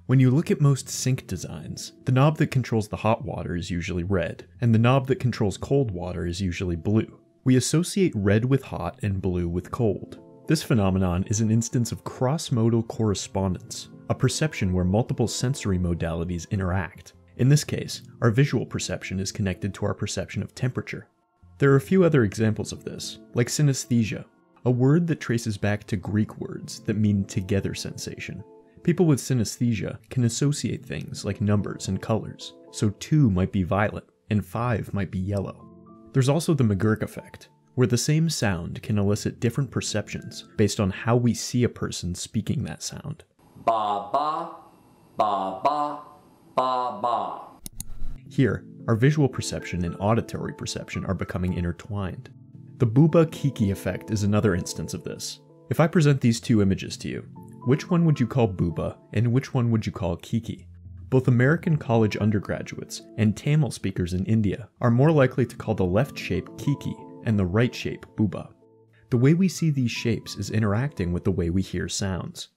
When you look at most sink designs, the knob that controls the hot water is usually red, and the knob that controls cold water is usually blue. We associate red with hot and blue with cold. This phenomenon is an instance of cross-modal correspondence, a perception where multiple sensory modalities interact. In this case, our visual perception is connected to our perception of temperature. There are a few other examples of this, like synesthesia, a word that traces back to Greek words that mean together sensation. People with synesthesia can associate things like numbers and colors, so 2 might be violet and 5 might be yellow. There's also the McGurk effect, where the same sound can elicit different perceptions based on how we see a person speaking that sound. Ba ba, ba ba, ba ba. Here, our visual perception and auditory perception are becoming intertwined. The Booba-Kiki effect is another instance of this. If I present these two images to you, which one would you call Booba and which one would you call Kiki? Both American college undergraduates and Tamil speakers in India are more likely to call the left shape Kiki and the right shape Booba. The way we see these shapes is interacting with the way we hear sounds.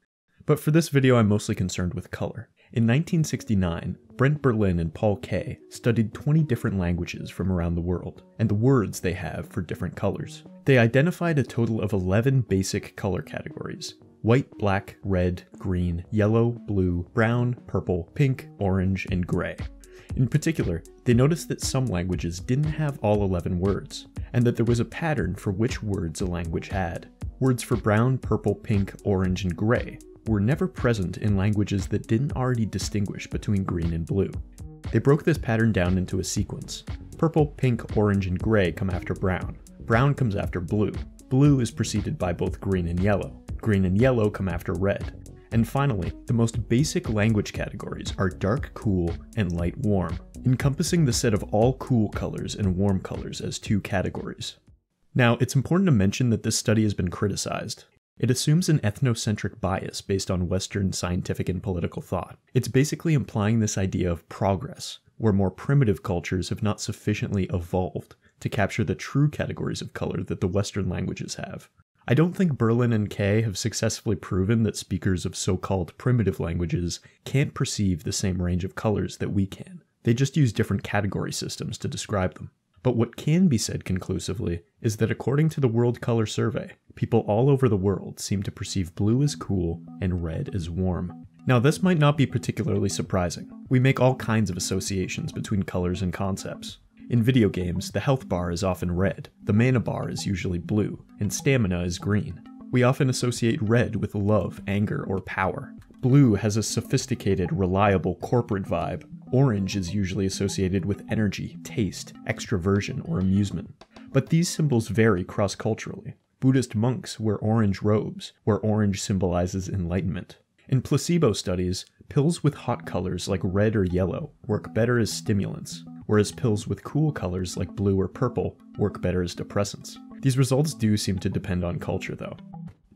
But for this video, I'm mostly concerned with color. In 1969, Brent Berlin and Paul Kay studied 20 different languages from around the world, and the words they have for different colors. They identified a total of 11 basic color categories: white, black, red, green, yellow, blue, brown, purple, pink, orange, and gray. In particular, they noticed that some languages didn't have all 11 words, and that there was a pattern for which words a language had. Words for brown, purple, pink, orange, and gray were never present in languages that didn't already distinguish between green and blue. They broke this pattern down into a sequence. Purple, pink, orange, and gray come after brown. Brown comes after blue. Blue is preceded by both green and yellow. Green and yellow come after red. And finally, the most basic language categories are dark cool and light warm, encompassing the set of all cool colors and warm colors as two categories. Now, it's important to mention that this study has been criticized. It assumes an ethnocentric bias based on Western scientific and political thought. It's basically implying this idea of progress, where more primitive cultures have not sufficiently evolved to capture the true categories of color that the Western languages have. I don't think Berlin and Kay have successfully proven that speakers of so-called primitive languages can't perceive the same range of colors that we can. They just use different category systems to describe them. But what can be said conclusively is that according to the World Color Survey, people all over the world seem to perceive blue as cool and red as warm. Now, this might not be particularly surprising. We make all kinds of associations between colors and concepts. In video games, the health bar is often red, the mana bar is usually blue, and stamina is green. We often associate red with love, anger, or power. Blue has a sophisticated, reliable corporate vibe. Orange is usually associated with energy, taste, extroversion, or amusement. But these symbols vary cross-culturally. Buddhist monks wear orange robes, where orange symbolizes enlightenment. In placebo studies, pills with hot colors like red or yellow work better as stimulants, whereas pills with cool colors like blue or purple work better as depressants. These results do seem to depend on culture, though.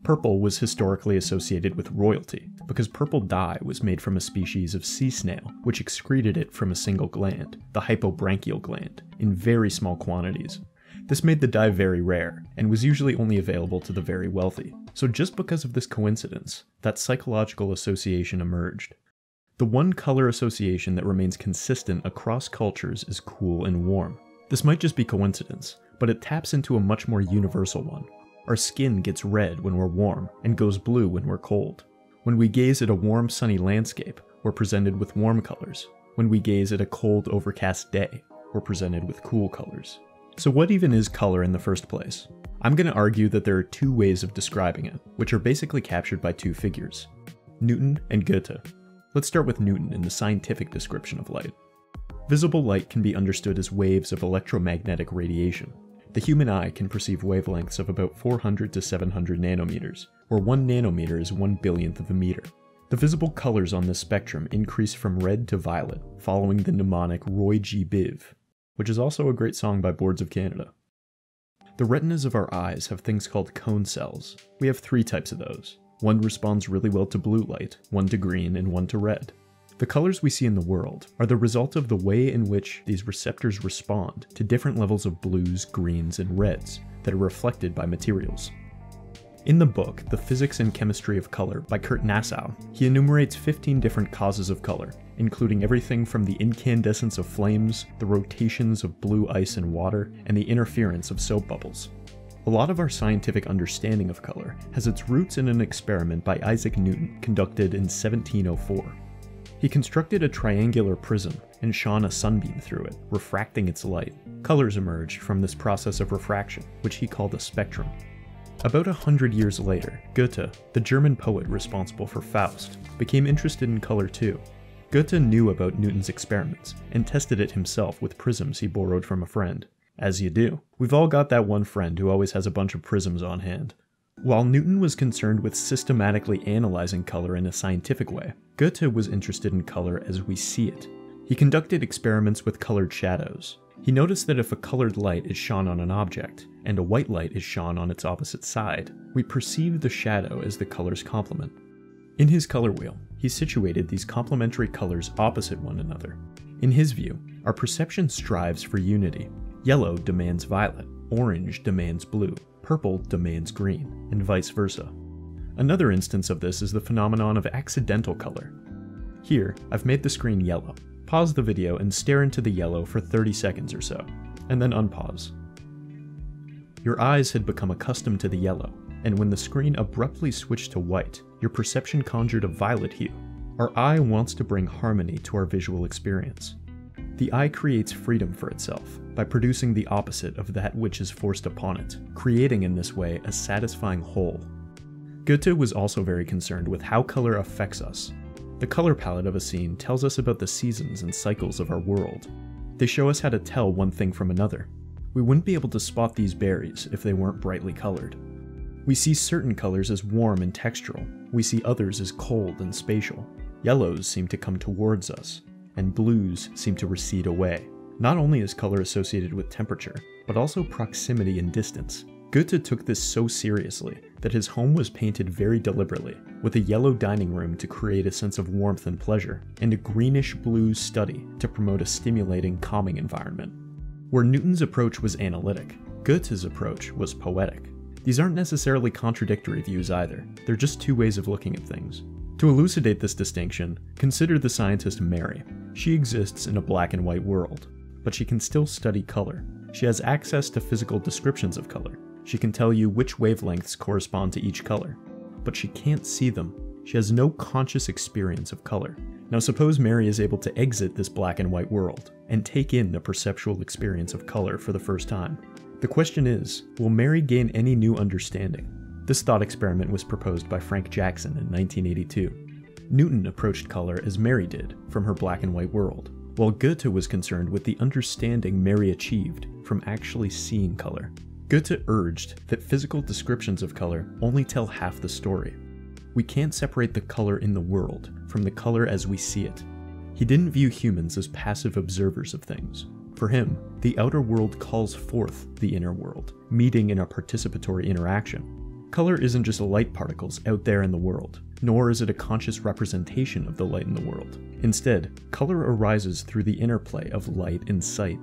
Purple was historically associated with royalty, because purple dye was made from a species of sea snail, which excreted it from a single gland, the hypobranchial gland, in very small quantities. This made the dye very rare, and was usually only available to the very wealthy. So just because of this coincidence, that psychological association emerged. The one color association that remains consistent across cultures is cool and warm. This might just be coincidence, but it taps into a much more universal one. Our skin gets red when we're warm, and goes blue when we're cold. When we gaze at a warm, sunny landscape, we're presented with warm colors. When we gaze at a cold, overcast day, we're presented with cool colors. So what even is color in the first place? I'm going to argue that there are two ways of describing it, which are basically captured by two figures: Newton and Goethe. Let's start with Newton in the scientific description of light. Visible light can be understood as waves of electromagnetic radiation. The human eye can perceive wavelengths of about 400 to 700 nanometers, where 1 nanometer is 1/1000th of a meter. The visible colors on this spectrum increase from red to violet, following the mnemonic Roy G. Biv, which is also a great song by Boards of Canada. The retinas of our eyes have things called cone cells. We have 3 types of those. One responds really well to blue light, one to green, and one to red. The colors we see in the world are the result of the way in which these receptors respond to different levels of blues, greens, and reds that are reflected by materials. In the book, The Physics and Chemistry of Color by Kurt Nassau, he enumerates 15 different causes of color, including everything from the incandescence of flames, the rotations of blue ice and water, and the interference of soap bubbles. A lot of our scientific understanding of color has its roots in an experiment by Isaac Newton conducted in 1704. He constructed a triangular prism and shone a sunbeam through it, refracting its light. Colors emerged from this process of refraction, which he called a spectrum. About 100 years later, Goethe, the German poet responsible for Faust, became interested in color too. Goethe knew about Newton's experiments and tested it himself with prisms he borrowed from a friend. As you do. We've all got that one friend who always has a bunch of prisms on hand. While Newton was concerned with systematically analyzing color in a scientific way, Goethe was interested in color as we see it. He conducted experiments with colored shadows. He noticed that if a colored light is shone on an object, and a white light is shone on its opposite side, we perceive the shadow as the color's complement. In his color wheel, he situated these complementary colors opposite one another. In his view, our perception strives for unity. Yellow demands violet, orange demands blue, purple demands green, and vice versa. Another instance of this is the phenomenon of accidental color. Here, I've made the screen yellow. Pause the video and stare into the yellow for 30 seconds or so, and then unpause. Your eyes had become accustomed to the yellow, and when the screen abruptly switched to white, your perception conjured a violet hue. Our eye wants to bring harmony to our visual experience. The eye creates freedom for itself by producing the opposite of that which is forced upon it, creating in this way a satisfying whole. Goethe was also very concerned with how color affects us. The color palette of a scene tells us about the seasons and cycles of our world. They show us how to tell one thing from another. We wouldn't be able to spot these berries if they weren't brightly colored. We see certain colors as warm and textural. We see others as cold and spatial. Yellows seem to come towards us, and blues seem to recede away. Not only is color associated with temperature, but also proximity and distance. Goethe took this so seriously that his home was painted very deliberately, with a yellow dining room to create a sense of warmth and pleasure, and a greenish-blue study to promote a stimulating, calming environment. Where Newton's approach was analytic, Goethe's approach was poetic. These aren't necessarily contradictory views either, they're just two ways of looking at things. To elucidate this distinction, consider the scientist Mary. She exists in a black and white world, but she can still study color. She has access to physical descriptions of color. She can tell you which wavelengths correspond to each color, but she can't see them. She has no conscious experience of color. Now suppose Mary is able to exit this black and white world and take in the perceptual experience of color for the first time. The question is, will Mary gain any new understanding? This thought experiment was proposed by Frank Jackson in 1982. Newton approached color as Mary did from her black and white world, while Goethe was concerned with the understanding Mary achieved from actually seeing color. Goethe urged that physical descriptions of color only tell half the story. We can't separate the color in the world from the color as we see it. He didn't view humans as passive observers of things. For him, the outer world calls forth the inner world, meeting in a participatory interaction. Color isn't just light particles out there in the world, nor is it a conscious representation of the light in the world. Instead, color arises through the interplay of light and sight.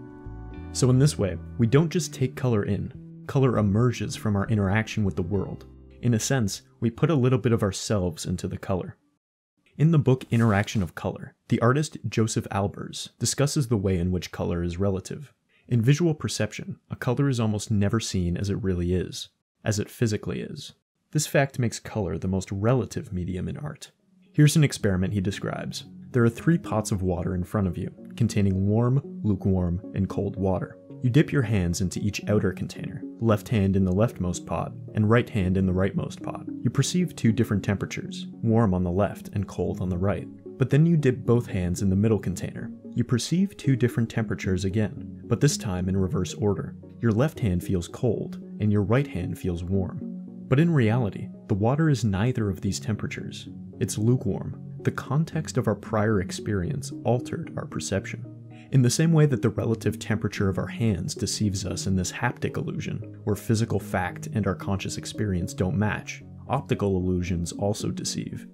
So in this way, we don't just take color in, color emerges from our interaction with the world. In a sense, we put a little bit of ourselves into the color. In the book Interaction of Color, the artist Joseph Albers discusses the way in which color is relative. In visual perception, a color is almost never seen as it really is, as it physically is. This fact makes color the most relative medium in art. Here's an experiment he describes. There are 3 pots of water in front of you, containing warm, lukewarm, and cold water. You dip your hands into each outer container, left hand in the leftmost pot, and right hand in the rightmost pot. You perceive 2 different temperatures, warm on the left and cold on the right. But then you dip both hands in the middle container. You perceive 2 different temperatures again, but this time in reverse order. Your left hand feels cold, and your right hand feels warm. But in reality, the water is neither of these temperatures. It's lukewarm. The context of our prior experience altered our perception. In the same way that the relative temperature of our hands deceives us in this haptic illusion, where physical fact and our conscious experience don't match, optical illusions also deceive.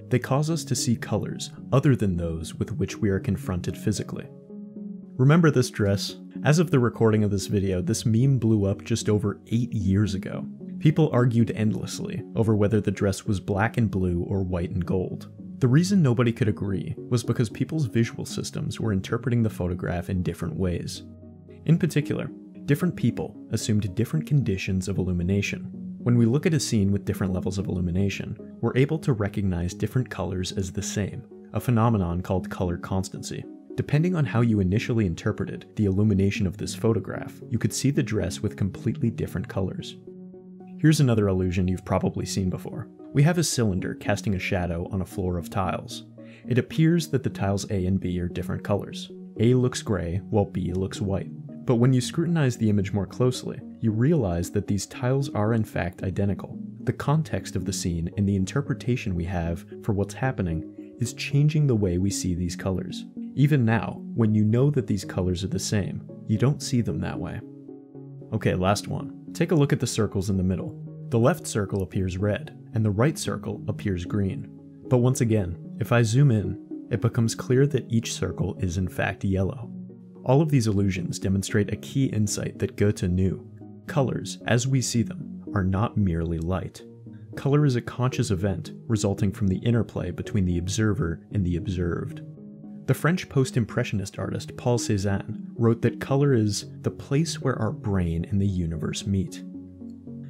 They cause us to see colors other than those with which we are confronted physically. Remember this dress? As of the recording of this video, this meme blew up just over 8 years ago. People argued endlessly over whether the dress was black and blue or white and gold. The reason nobody could agree was because people's visual systems were interpreting the photograph in different ways. In particular, different people assumed different conditions of illumination. When we look at a scene with different levels of illumination, we're able to recognize different colors as the same, a phenomenon called color constancy. Depending on how you initially interpreted the illumination of this photograph, you could see the dress with completely different colors. Here's another illusion you've probably seen before. We have a cylinder casting a shadow on a floor of tiles. It appears that the tiles A and B are different colors. A looks gray, while B looks white. But when you scrutinize the image more closely, you realize that these tiles are in fact identical. The context of the scene and the interpretation we have for what's happening is changing the way we see these colors. Even now, when you know that these colors are the same, you don't see them that way. Okay, last one. Take a look at the circles in the middle. The left circle appears red, and the right circle appears green. But once again, if I zoom in, it becomes clear that each circle is in fact yellow. All of these illusions demonstrate a key insight that Goethe knew. Colors, as we see them, are not merely light. Color is a conscious event resulting from the interplay between the observer and the observed. The French post-impressionist artist Paul Cézanne wrote that color is the place where our brain and the universe meet.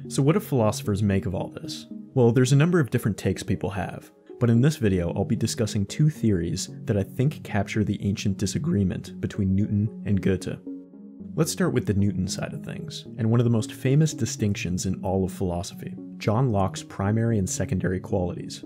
So what do philosophers make of all this? Well, there's a number of different takes people have, but in this video I'll be discussing two theories that I think capture the ancient disagreement between Newton and Goethe. Let's start with the Newton side of things, and one of the most famous distinctions in all of philosophy, John Locke's primary and secondary qualities.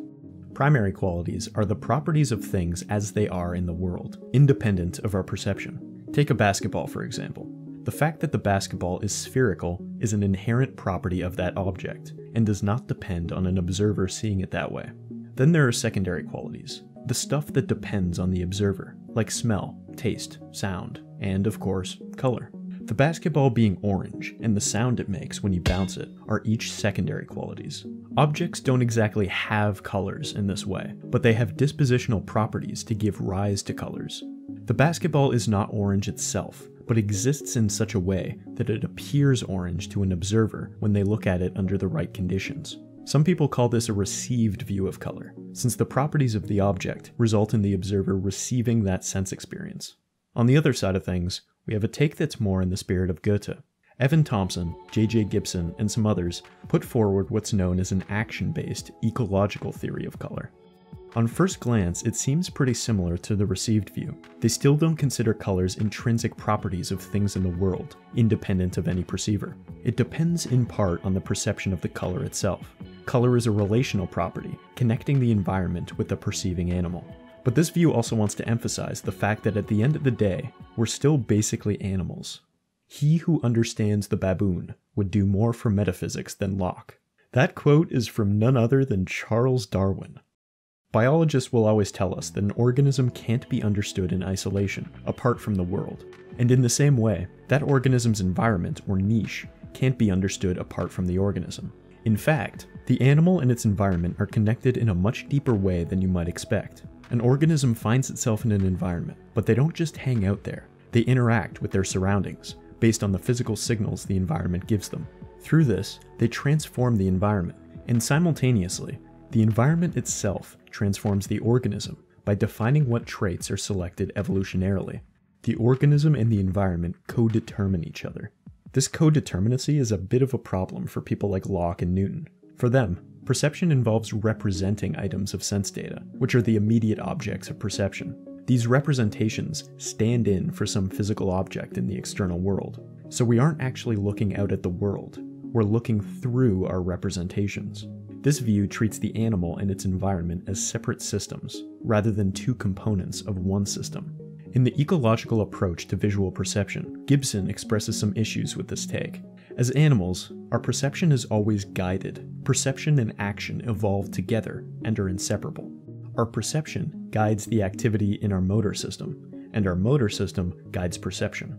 Primary qualities are the properties of things as they are in the world, independent of our perception. Take a basketball, for example. The fact that the basketball is spherical is an inherent property of that object, and does not depend on an observer seeing it that way. Then there are secondary qualities, the stuff that depends on the observer, like smell, taste, sound, and, of course, color. The basketball being orange and the sound it makes when you bounce it are each secondary qualities. Objects don't exactly have colors in this way, but they have dispositional properties to give rise to colors. The basketball is not orange itself, but exists in such a way that it appears orange to an observer when they look at it under the right conditions. Some people call this a received view of color, since the properties of the object result in the observer receiving that sense experience. On the other side of things, we have a take that's more in the spirit of Goethe. Evan Thompson, J.J. Gibson, and some others put forward what's known as an action-based ecological theory of color. On first glance, it seems pretty similar to the received view. They still don't consider colors intrinsic properties of things in the world, independent of any perceiver. It depends in part on the perception of the color itself. Color is a relational property, connecting the environment with the perceiving animal. But this view also wants to emphasize the fact that at the end of the day, we're still basically animals. He who understands the baboon would do more for metaphysics than Locke. That quote is from none other than Charles Darwin. Biologists will always tell us that an organism can't be understood in isolation, apart from the world. And in the same way, that organism's environment, or niche, can't be understood apart from the organism. In fact, the animal and its environment are connected in a much deeper way than you might expect. An organism finds itself in an environment, but they don't just hang out there. They interact with their surroundings, based on the physical signals the environment gives them. Through this, they transform the environment, and simultaneously, the environment itself transforms the organism by defining what traits are selected evolutionarily. The organism and the environment co-determine each other. This codeterminacy is a bit of a problem for people like Locke and Newton. For them, perception involves representing items of sense data, which are the immediate objects of perception. These representations stand in for some physical object in the external world. So we aren't actually looking out at the world, we're looking through our representations. This view treats the animal and its environment as separate systems, rather than two components of one system. In the ecological approach to visual perception, Gibson expresses some issues with this take. As animals, our perception is always guided. Perception and action evolve together and are inseparable. Our perception guides the activity in our motor system, and our motor system guides perception.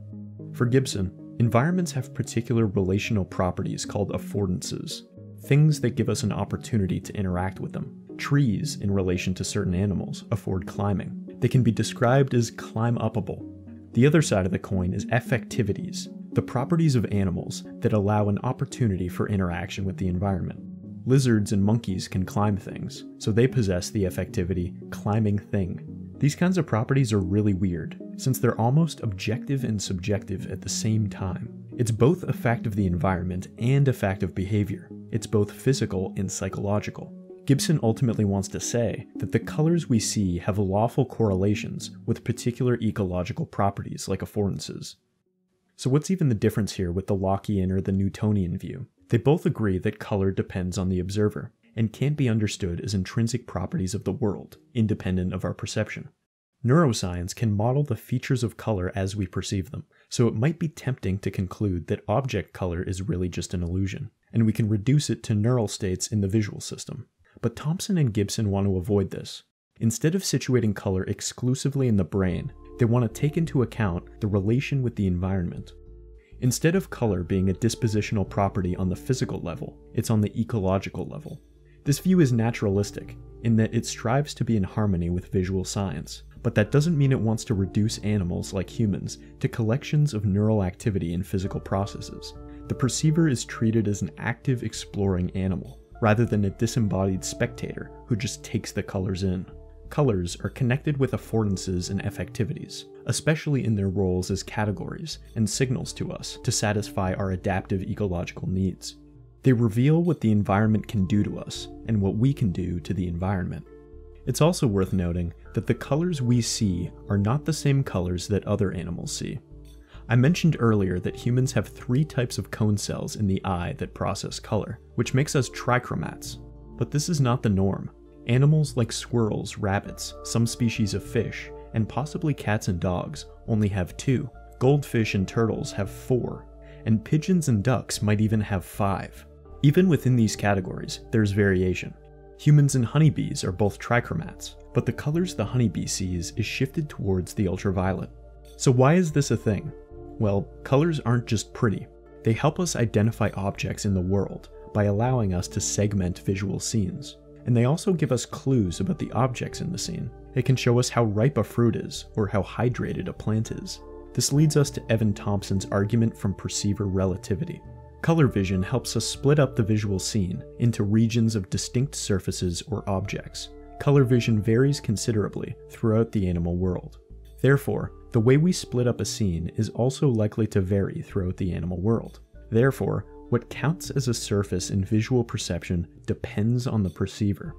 For Gibson, environments have particular relational properties called affordances, things that give us an opportunity to interact with them. Trees, in relation to certain animals, afford climbing. They can be described as climb-upable. The other side of the coin is affectivities, the properties of animals that allow an opportunity for interaction with the environment. Lizards and monkeys can climb things, so they possess the affectivity climbing thing. These kinds of properties are really weird, since they're almost objective and subjective at the same time. It's both a fact of the environment and a fact of behavior. It's both physical and psychological. Gibson ultimately wants to say that the colors we see have lawful correlations with particular ecological properties like affordances. So what's even the difference here with the Lockean or the Newtonian view? They both agree that color depends on the observer, and can't be understood as intrinsic properties of the world, independent of our perception. Neuroscience can model the features of color as we perceive them, so it might be tempting to conclude that object color is really just an illusion, and we can reduce it to neural states in the visual system. But Thompson and Gibson want to avoid this. Instead of situating color exclusively in the brain, they want to take into account the relation with the environment. Instead of color being a dispositional property on the physical level, it's on the ecological level. This view is naturalistic, in that it strives to be in harmony with visual science, but that doesn't mean it wants to reduce animals like humans to collections of neural activity in physical processes. The perceiver is treated as an active exploring animal, rather than a disembodied spectator who just takes the colors in. Colors are connected with affordances and affectivities, especially in their roles as categories and signals to us to satisfy our adaptive ecological needs. They reveal what the environment can do to us and what we can do to the environment. It's also worth noting that the colors we see are not the same colors that other animals see. I mentioned earlier that humans have 3 types of cone cells in the eye that process color, which makes us trichromats. But this is not the norm. Animals like squirrels, rabbits, some species of fish, and possibly cats and dogs only have 2. Goldfish and turtles have 4, and pigeons and ducks might even have 5. Even within these categories, there's variation. Humans and honeybees are both trichromats, but the colors the honeybee sees is shifted towards the ultraviolet. So why is this a thing? Well, colors aren't just pretty. They help us identify objects in the world by allowing us to segment visual scenes. And they also give us clues about the objects in the scene. It can show us how ripe a fruit is, or how hydrated a plant is. This leads us to Evan Thompson's argument from perceiver relativity. Color vision helps us split up the visual scene into regions of distinct surfaces or objects. Color vision varies considerably throughout the animal world. Therefore, the way we split up a scene is also likely to vary throughout the animal world. Therefore, what counts as a surface in visual perception depends on the perceiver.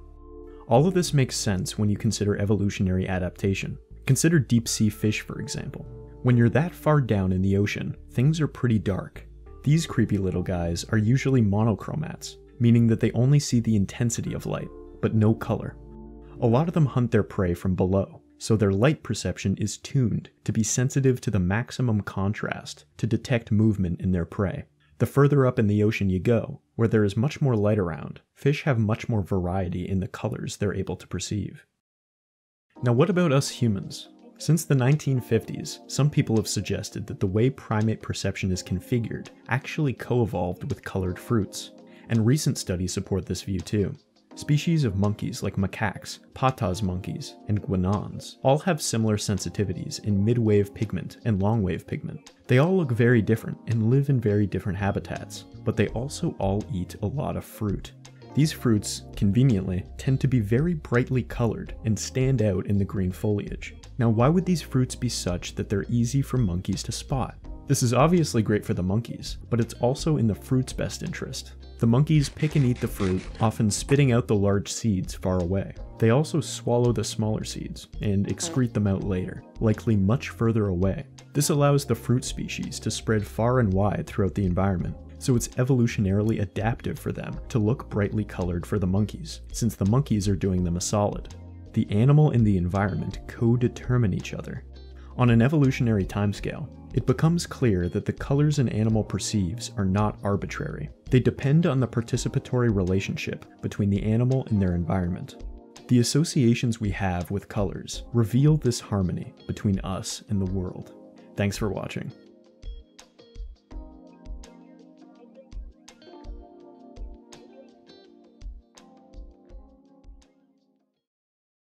All of this makes sense when you consider evolutionary adaptation. Consider deep-sea fish, for example. When you're that far down in the ocean, things are pretty dark. These creepy little guys are usually monochromats, meaning that they only see the intensity of light, but no color. A lot of them hunt their prey from below, so their light perception is tuned to be sensitive to the maximum contrast to detect movement in their prey. The further up in the ocean you go, where there is much more light around, fish have much more variety in the colors they're able to perceive. Now what about us humans? Since the 1950s, some people have suggested that the way primate perception is configured actually co-evolved with colored fruits, and recent studies support this view too. Species of monkeys like macaques, patas monkeys, and guanons all have similar sensitivities in mid-wave pigment and long-wave pigment. They all look very different and live in very different habitats, but they also all eat a lot of fruit. These fruits, conveniently, tend to be very brightly colored and stand out in the green foliage. Now, why would these fruits be such that they're easy for monkeys to spot? This is obviously great for the monkeys, but it's also in the fruit's best interest. The monkeys pick and eat the fruit, often spitting out the large seeds far away. They also swallow the smaller seeds and excrete them out later, likely much further away. This allows the fruit species to spread far and wide throughout the environment, so it's evolutionarily adaptive for them to look brightly colored for the monkeys, since the monkeys are doing them a solid. The animal and the environment co-determine each other. On an evolutionary timescale, it becomes clear that the colors an animal perceives are not arbitrary. They depend on the participatory relationship between the animal and their environment. The associations we have with colors reveal this harmony between us and the world. Thanks for watching.